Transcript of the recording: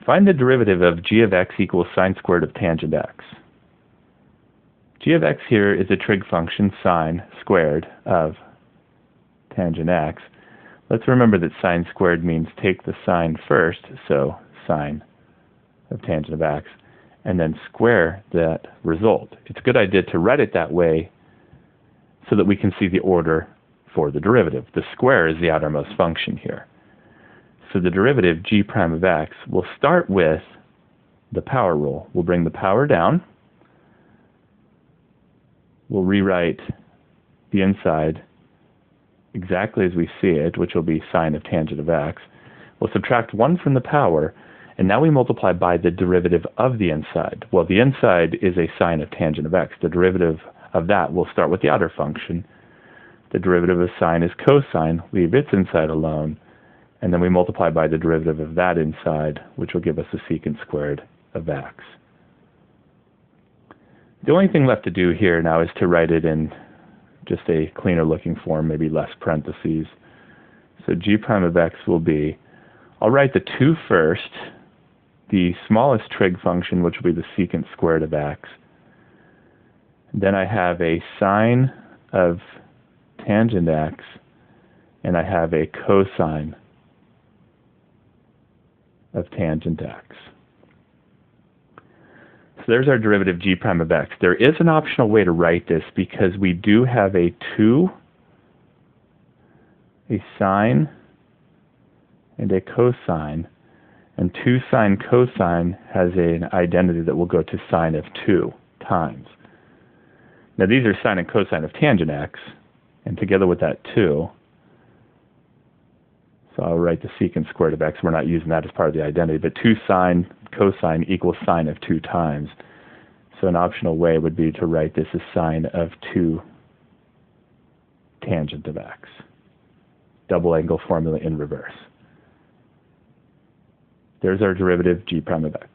Find the derivative of g of x equals sine squared of tangent x. G of x here is a trig function, sine squared of tangent x. Let's remember that sine squared means take the sine first, so sine of tangent of x, and then square that result. It's a good idea to write it that way so that we can see the order for the derivative. The square is the outermost function here. So the derivative g prime of x will start with the power rule. We'll bring the power down. We'll rewrite the inside exactly as we see it, which will be sine of tangent of x. We'll subtract 1 from the power, and now we multiply by the derivative of the inside. Well, the inside is a sine of tangent of x. The derivative of that will start with the outer function. The derivative of sine is cosine. Leave its inside alone. And then we multiply by the derivative of that inside, which will give us the secant squared of x. The only thing left to do here now is to write it in just a cleaner looking form, maybe less parentheses. So g prime of x will be, I'll write the 2 first, the smallest trig function, which will be the secant squared of x. Then I have a sine of tangent x, and I have a cosine of tangent x. So there's our derivative g prime of x. There is an optional way to write this because we do have a 2, a sine, and a cosine. And 2 sine cosine has an identity that will go to sine of 2 times. Now these are sine and cosine of tangent x, and together with that 2, so I'll write the secant squared of x. We're not using that as part of the identity, but 2 sine cosine equals sine of 2 times. So an optional way would be to write this as sine of 2 tangent of x. Double angle formula in reverse. There's our derivative g prime of x.